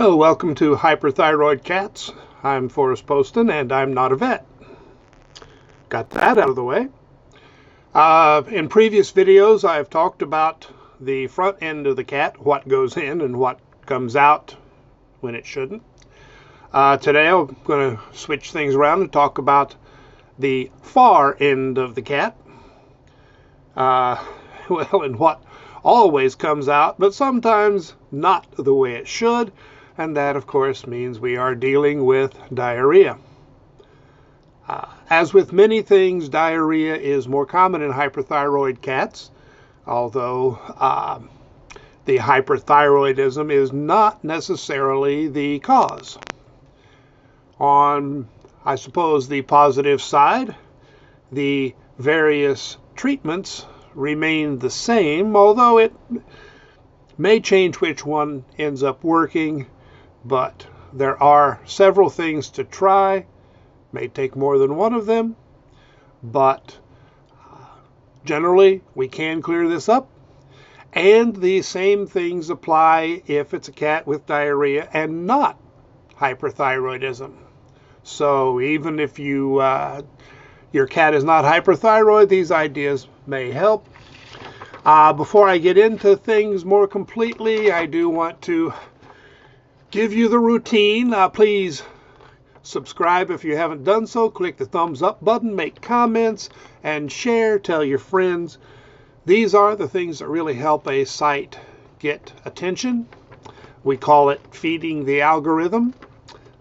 Well, welcome to Hyperthyroid Cats. I'm Forrest Poston, and I'm not a vet. Got that out of the way. In previous videos, I've talked about the front end of the cat, what goes in and what comes out when it shouldn't. Today, I'm going to switch things around and talk about the far end of the cat. And what always comes out, but sometimes not the way it should. And that, of course, means we are dealing with diarrhea. As with many things, diarrhea is more common in hyperthyroid cats, although the hyperthyroidism is not necessarily the cause. On, I suppose, the positive side, the various treatments remain the same, although it may change which one ends up working. But there are several things to try. May take more than one of them, but generally we can clear this up. And the same things apply if it's a cat with diarrhea and not hyperthyroidism. So even if your cat is not hyperthyroid, these ideas may help. Before I get into things more completely, I do want to give you the routine. Please subscribe if you haven't done so. Click the thumbs up button, make comments, and share. Tell your friends. These are the things that really help a site get attention. We call it feeding the algorithm.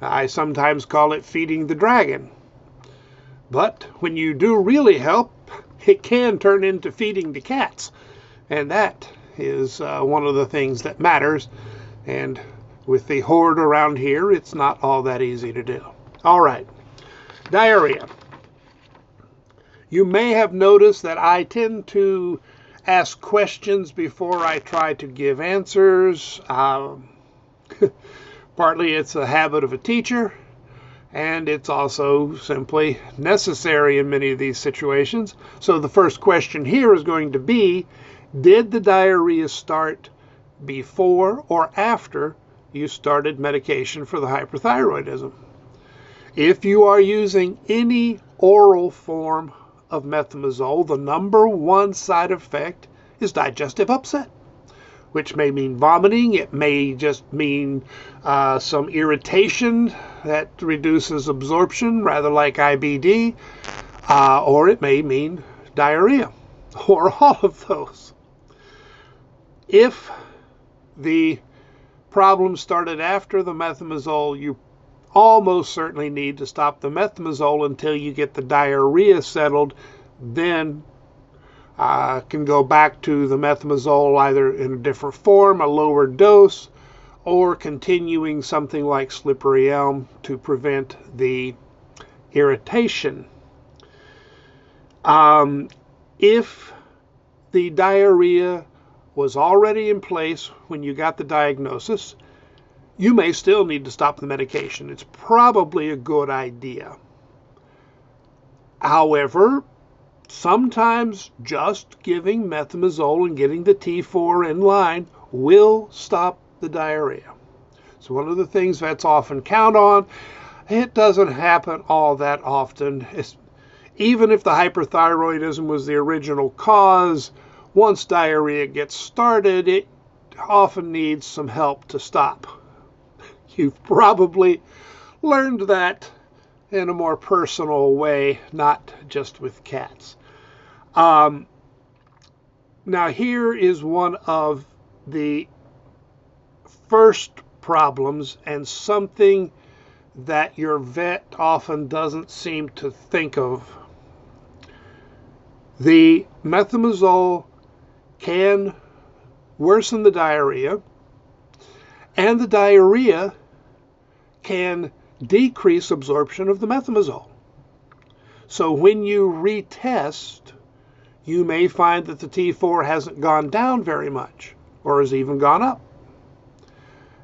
I sometimes call it feeding the dragon. But when you do really help, it can turn into feeding the cats. And that is one of the things that matters. And with the horde around here, it's not all that easy to do. All right, diarrhea. You may have noticed that I tend to ask questions before I try to give answers. Partly it's a habit of a teacher, and it's also simply necessary in many of these situations. So the first question here is going to be, did the diarrhea start before or after you started medication for the hyperthyroidism? If you are using any oral form of methimazole, the number one side effect is digestive upset, which may mean vomiting. It may just mean some irritation that reduces absorption, rather like IBD, or it may mean diarrhea, or all of those. If the problem started after the methimazole, you almost certainly need to stop the methimazole until you get the diarrhea settled. Then can go back to the methimazole either in a different form, a lower dose, or continuing something like slippery elm to prevent the irritation. If the diarrhea was already in place when you got the diagnosis, you may still need to stop the medication. It's probably a good idea. However, sometimes just giving methimazole and getting the T4 in line will stop the diarrhea. So one of the things vets often count on, it doesn't happen all that often. Even if the hyperthyroidism was the original cause, once diarrhea gets started, it often needs some help to stop. You've probably learned that in a more personal way, not just with cats. Now here is one of the first problems, and something that your vet often doesn't seem to think of. The methimazole can worsen the diarrhea, and the diarrhea can decrease absorption of the methimazole. So when you retest, you may find that the T4 hasn't gone down very much, or has even gone up.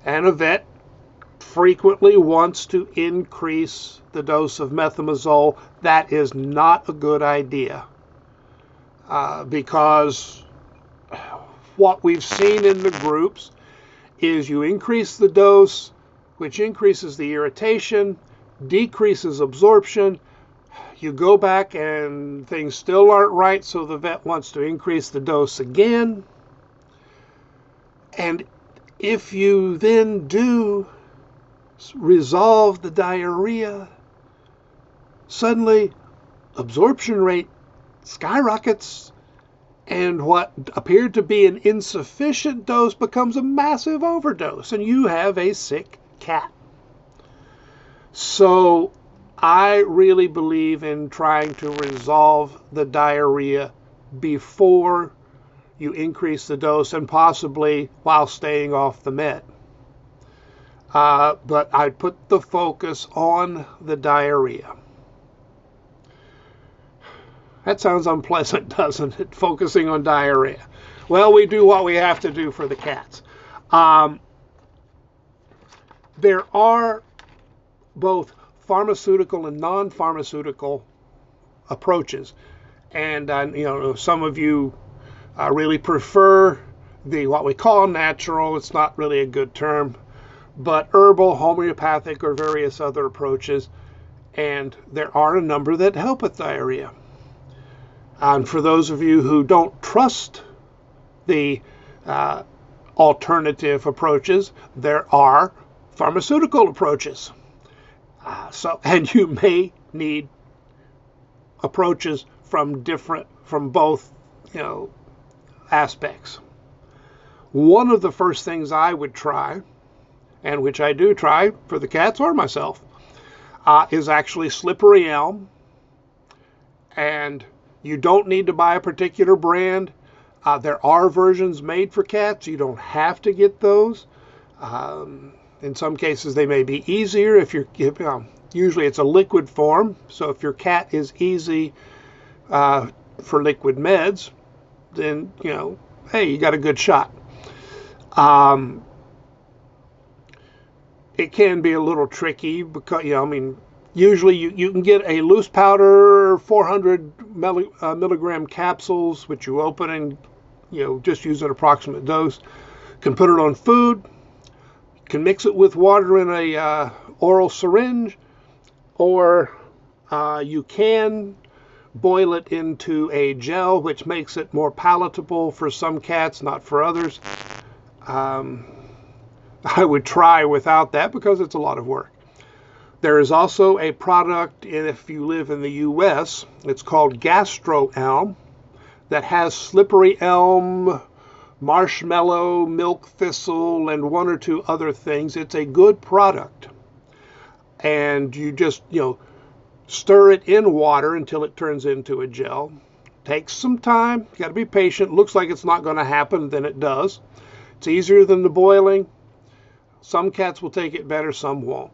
And a vet frequently wants to increase the dose of methimazole. That is not a good idea, because what we've seen in the groups is you increase the dose, which increases the irritation, decreases absorption. You go back and things still aren't right, so the vet wants to increase the dose again. And if you then do resolve the diarrhea, suddenly absorption rate skyrockets, and what appeared to be an insufficient dose becomes a massive overdose, and you have a sick cat. So I really believe in trying to resolve the diarrhea before you increase the dose, and possibly while staying off the med. But I put the focus on the diarrhea. That sounds unpleasant, doesn't it? Focusing on diarrhea. Well, we do what we have to do for the cats. There are both pharmaceutical and non-pharmaceutical approaches, and some of you really prefer the what we call natural. It's not really a good term, but herbal, homeopathic, or various other approaches, and there are a number that help with diarrhea. And for those of you who don't trust the alternative approaches, there are pharmaceutical approaches. And you may need approaches from both, aspects. One of the first things I would try, and which I do try for the cats or myself, is actually slippery elm. And you don't need to buy a particular brand. There are versions made for cats. You don't have to get those. In some cases, they may be easier if you're. Usually, it's a liquid form. So if your cat is easy for liquid meds, then hey, you got a good shot. It can be a little tricky because usually you can get a loose powder, 400 milligram capsules, which you open and just use an approximate dose. You can put it on food. You can mix it with water in a oral syringe, or you can boil it into a gel, which makes it more palatable for some cats, not for others. I would try without that because it's a lot of work. There is also a product, if you live in the U.S., it's called Gastro Elm, that has slippery elm, marshmallow, milk thistle, and one or two other things. It's a good product. And you just, stir it in water until it turns into a gel. Takes some time. You got to be patient. Looks like it's not going to happen, then it does. It's easier than the boiling. Some cats will take it better, some won't.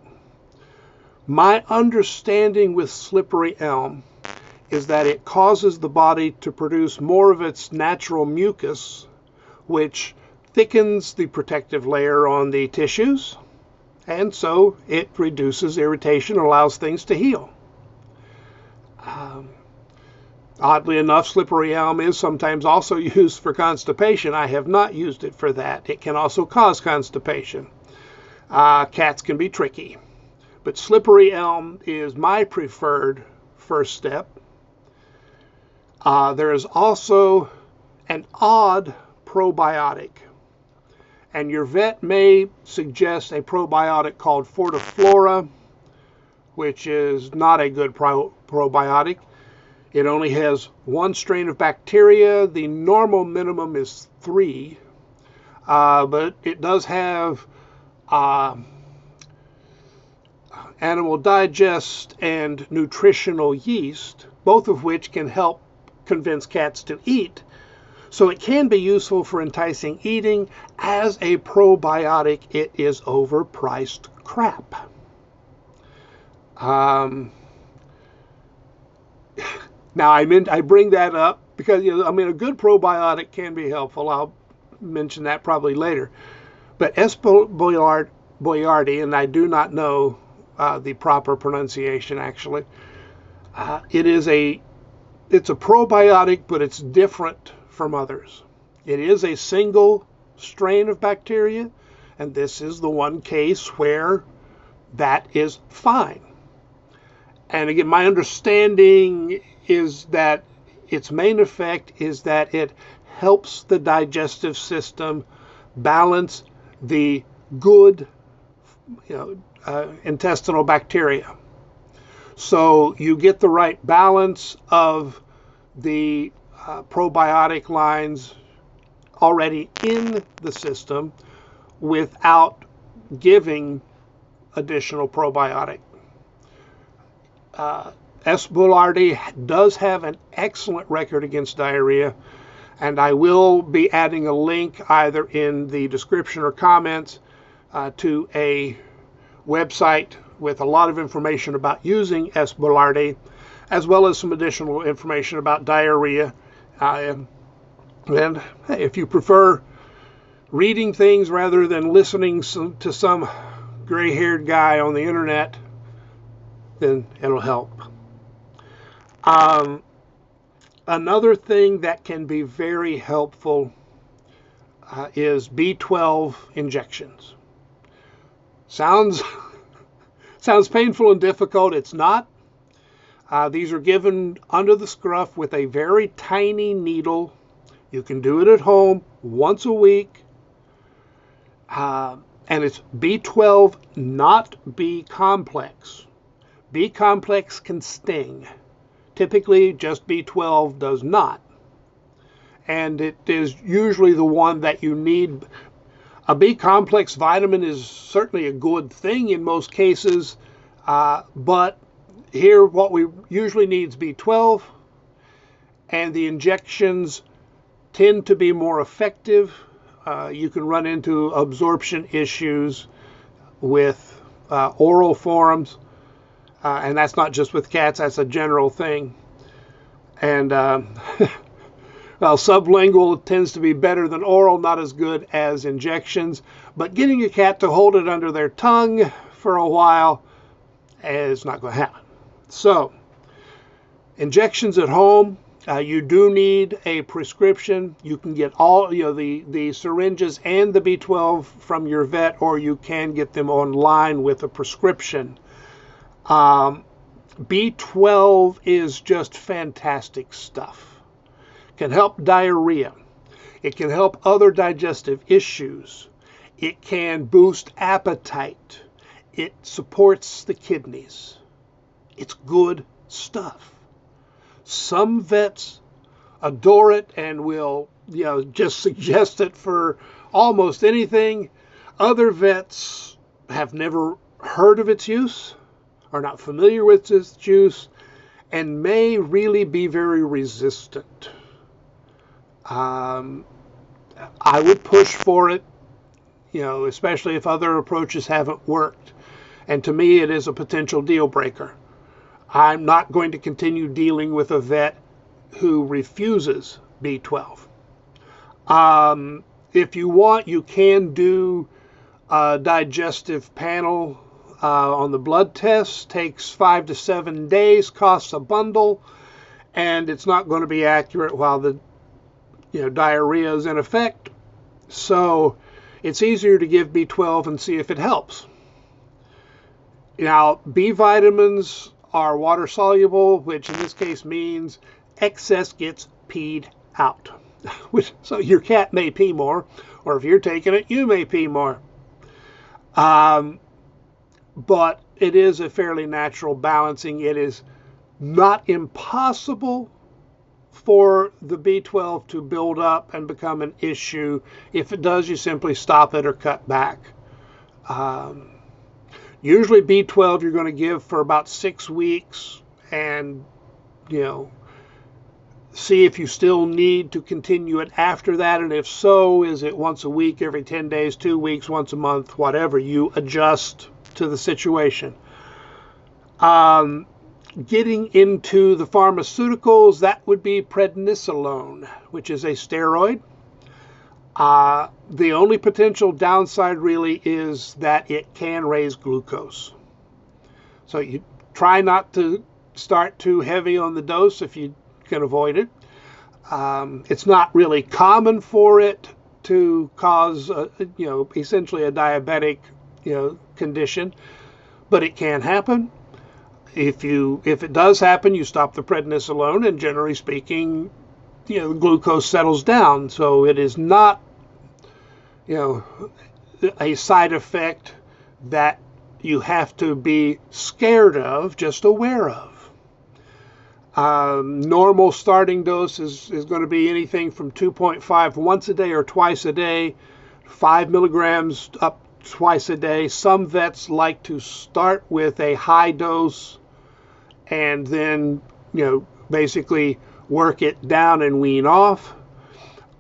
My understanding with slippery elm is that it causes the body to produce more of its natural mucus, which thickens the protective layer on the tissues, and so it reduces irritation and allows things to heal. Oddly enough, slippery elm is sometimes also used for constipation. I have not used it for that. It can also cause constipation. Cats can be tricky. But slippery elm is my preferred first step. There is also an odd probiotic. And your vet may suggest a probiotic called Fortiflora, which is not a good probiotic. It only has one strain of bacteria. The normal minimum is 3. But it does have animal digest and nutritional yeast, both of which can help convince cats to eat. So it can be useful for enticing eating. As a probiotic, it is overpriced crap. Now, I bring that up because, a good probiotic can be helpful. I'll mention that probably later. But S. boyardii, and I do not know the proper pronunciation actually, it's a probiotic, but it's different from others. It is a single strain of bacteria, and this is the one case where that is fine. And again, my understanding is that its main effect is that it helps the digestive system balance the good, intestinal bacteria. So you get the right balance of the probiotic lines already in the system without giving additional probiotic. S. boulardii does have an excellent record against diarrhea, and I will be adding a link either in the description or comments to a website with a lot of information about using S. boulardii, as well as some additional information about diarrhea. And hey, if you prefer reading things rather than listening to some gray-haired guy on the internet, then it'll help. Another thing that can be very helpful is B12 injections. Sounds painful and difficult. It's not. These are given under the scruff with a very tiny needle. You can do it at home once a week. And it's B12, not B complex. B complex can sting. Typically, just B12 does not. And it is usually the one that you need. A B complex vitamin is certainly a good thing in most cases, but here what we usually need is B12, and the injections tend to be more effective. You can run into absorption issues with oral forms. And that's not just with cats, that's a general thing. And well, sublingual tends to be better than oral, not as good as injections. But getting a cat to hold it under their tongue for a while is not going to happen. So, injections at home, you do need a prescription. You can get all, the syringes and the B12 from your vet, or you can get them online with a prescription. B12 is just fantastic stuff. It can help diarrhea. It can help other digestive issues. It can boost appetite. It supports the kidneys. It's good stuff. Some vets adore it and will, just suggest it for almost anything. Other vets have never heard of its use, are not familiar with this juice, and may really be very resistant. I would push for it, especially if other approaches haven't worked. And to me, it is a potential deal breaker. I'm not going to continue dealing with a vet who refuses B12. If you want, you can do a digestive panel on the blood test. Takes 5 to 7 days, costs a bundle, and it's not going to be accurate while the diarrhea is in effect. So it's easier to give B12 and see if it helps. Now, B vitamins are water soluble, which in this case means excess gets peed out. So your cat may pee more, or if you're taking it, you may pee more. But it is a fairly natural balancing. It is not impossible for the B12 to build up and become an issue. If it does, you simply stop it or cut back. Usually B12 you're going to give for about 6 weeks and, see if you still need to continue it after that. And if so, is it once a week, every 10 days, 2 weeks, once a month, whatever. You adjust to the situation. Getting into the pharmaceuticals, that would be prednisolone, which is a steroid. The only potential downside really is that it can raise glucose. So you try not to start too heavy on the dose if you can avoid it. It's not really common for it to cause, essentially a diabetic, condition. but it can happen. If it does happen, you stop the prednisolone, and generally speaking, the glucose settles down. So it is not, a side effect that you have to be scared of, just aware of. Normal starting dose is going to be anything from 2.5 once a day or twice a day, 5 milligrams up twice a day. Some vets like to start with a high dose and then, basically work it down and wean off.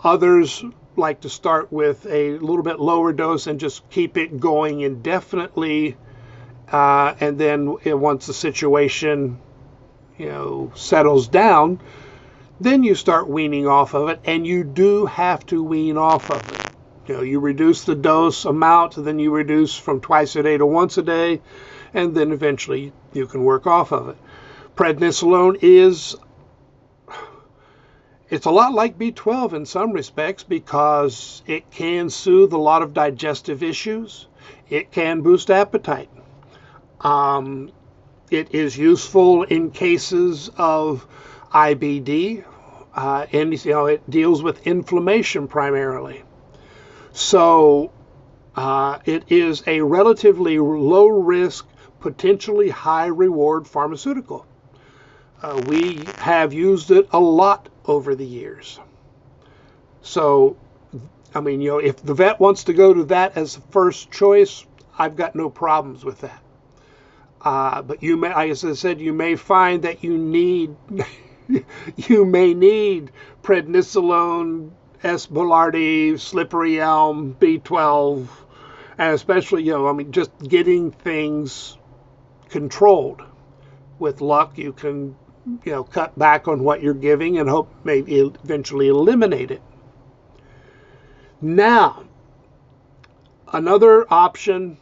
Others like to start with a little bit lower dose and just keep it going indefinitely. And then once the situation, settles down, then you start weaning off of it, and you do have to wean off of it. You reduce the dose amount, then you reduce from twice a day to once a day, and then eventually you can work off of it. Prednisolone it's a lot like B12 in some respects because it can soothe a lot of digestive issues. It can boost appetite. It is useful in cases of IBD, and it deals with inflammation primarily. So it is a relatively low risk, potentially high reward pharmaceutical. We have used it a lot over the years. So, if the vet wants to go to that as the first choice, I've got no problems with that. But you may, as I said, you may find that you may need prednisolone, S. boulardii, slippery elm, B12, and especially, just getting things controlled. With luck, you can, cut back on what you're giving and hope maybe eventually eliminate it. Now, another option,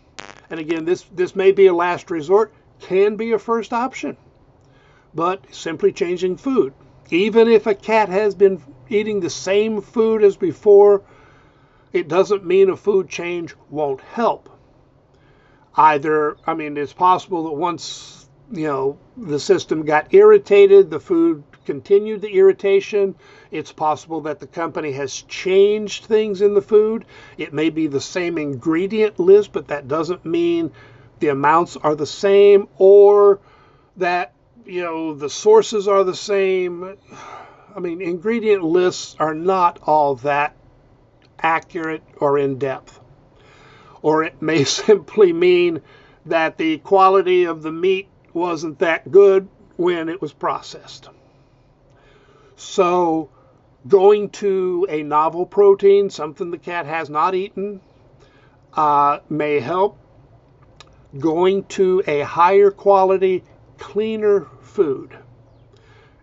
and again, this may be a last resort, can be a first option, but simply changing food. Even if a cat has been eating the same food as before, it doesn't mean a food change won't help. It's possible that once, the system got irritated, the food continued the irritation. It's possible that the company has changed things in the food. It may be the same ingredient list, but that doesn't mean the amounts are the same or that, the sources are the same. Ingredient lists are not all that accurate or in depth. Or it may simply mean that the quality of the meat wasn't that good when it was processed. So going to a novel protein, something the cat has not eaten, may help. Going to a higher quality, cleaner food.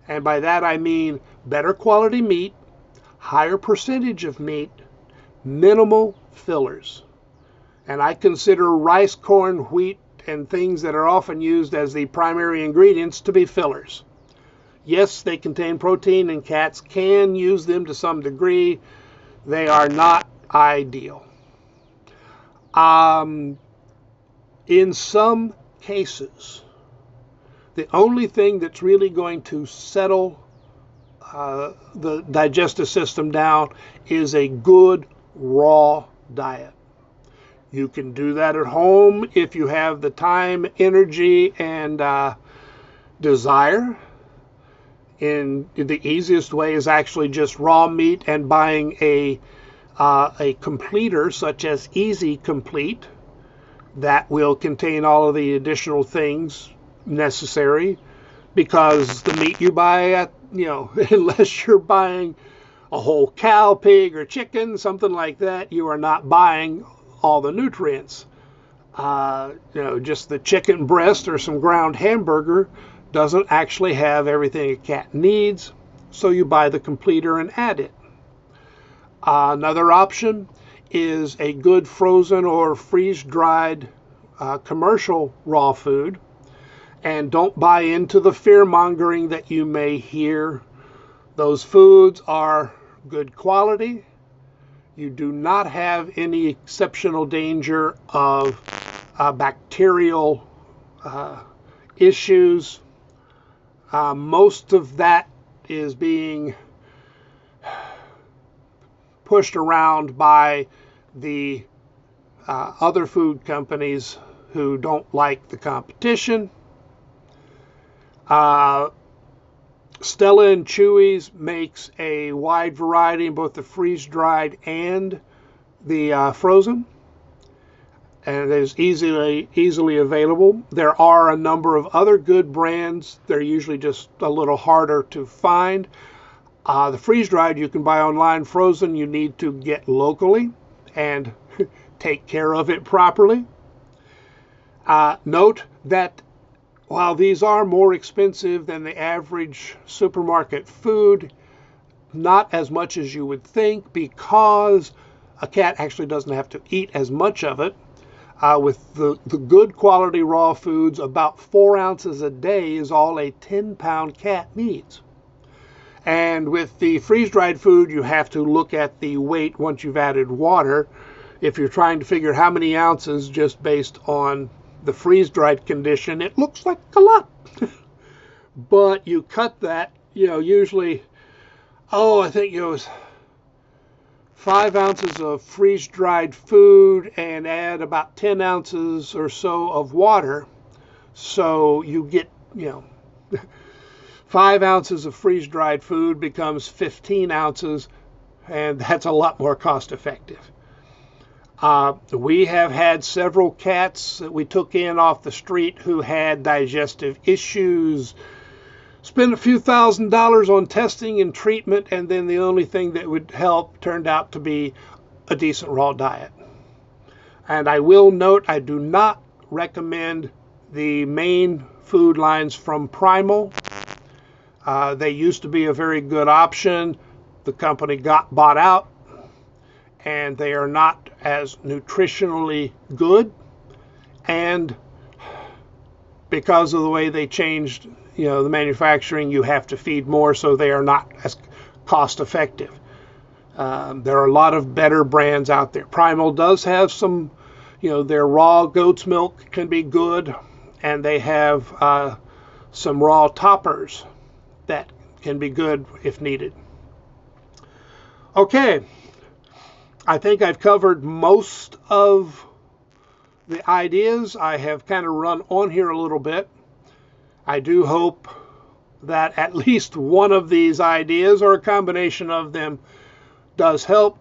And by that I mean better quality meat, higher percentage of meat, minimal fillers. And I consider rice, corn, wheat, and things that are often used as the primary ingredients to be fillers. Yes, they contain protein, and cats can use them to some degree. They are not ideal. In some cases, the only thing that's really going to settle the digestive system down is a good raw diet. You can do that at home if you have the time, energy, and desire. And the easiest way is actually just raw meat and buying a completer such as Easy Complete that will contain all of the additional things necessary, because the meat you buy at, unless you're buying a whole cow, pig, or chicken, something like that, you are not buying all the nutrients. Just the chicken breast or some ground hamburger doesn't actually have everything a cat needs, so you buy the completer and add it. Another option is a good frozen or freeze-dried commercial raw food. And don't buy into the fear-mongering that you may hear. Those foods are good quality. You do not have any exceptional danger of bacterial issues. Most of that is being pushed around by the other food companies who don't like the competition. Stella and Chewy's makes a wide variety in both the freeze-dried and the frozen, and it is easily available. There are a number of other good brands. They're usually just a little harder to find. The freeze-dried you can buy online. Frozen you need to get locally and take care of it properly. Note that while these are more expensive than the average supermarket food, not as much as you would think, because a cat actually doesn't have to eat as much of it. With the good quality raw foods, about 4 ounces a day is all a 10-pound cat needs. And with the freeze-dried food, you have to look at the weight once you've added water. If you're trying to figure how many ounces just based on the freeze-dried condition, it looks like a lot. But you cut that, usually, I think it was 5 ounces of freeze-dried food and add about 10 ounces or so of water. So you get, 5 ounces of freeze-dried food becomes 15 ounces, and that's a lot more cost-effective. We have had several cats that we took in off the street who had digestive issues, spent a few $1,000s on testing and treatment, and then the only thing that would help turned out to be a decent raw diet. And I will note, I do not recommend the main food lines from Primal. They used to be a very good option. The company got bought out, and they are not as nutritionally good, and because of the way they changed, the manufacturing, you have to feed more, so they are not as cost effective. There are a lot of better brands out there. Primal does have some, their raw goat's milk can be good, and they have some raw toppers that can be good if needed. Okay. I think I've covered most of the ideas. I have kind of run on here a little bit. I do hope that at least one of these ideas or a combination of them does help.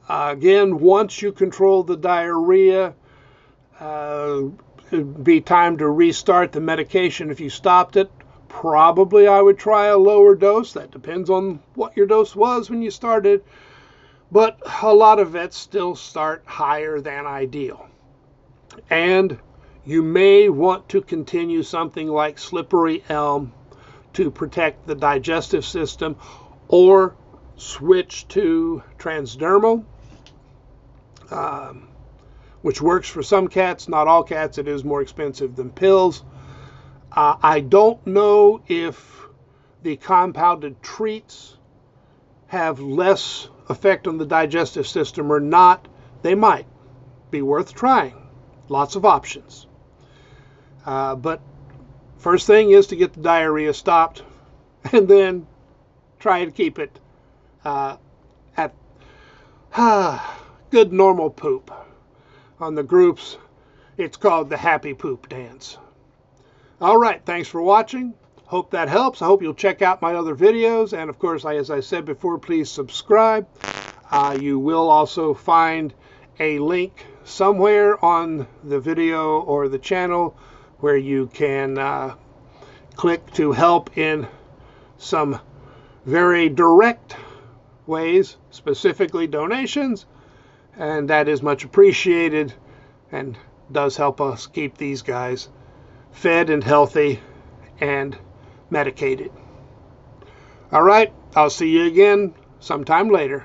Again, once you control the diarrhea, it'd be time to restart the medication. If you stopped it, probably I would try a lower dose. That depends on what your dose was when you started. But a lot of vets still start higher than ideal. And you may want to continue something like slippery elm to protect the digestive system, or switch to transdermal, which works for some cats, not all cats. It is more expensive than pills. I don't know if the compounded treats have less effect on the digestive system or not. They might be worth trying. Lots of options. But first thing is to get the diarrhea stopped, and then try to keep it at good normal poop. On the groups, it's called the happy poop dance. All right, thanks for watching. Hope that helps. I hope you'll check out my other videos. And of course, as I said before, please subscribe. You will also find a link somewhere on the video or the channel where you can click to help in some very direct ways, specifically donations. And that is much appreciated and does help us keep these guys fed and healthy and medicated. All right, I'll see you again sometime later.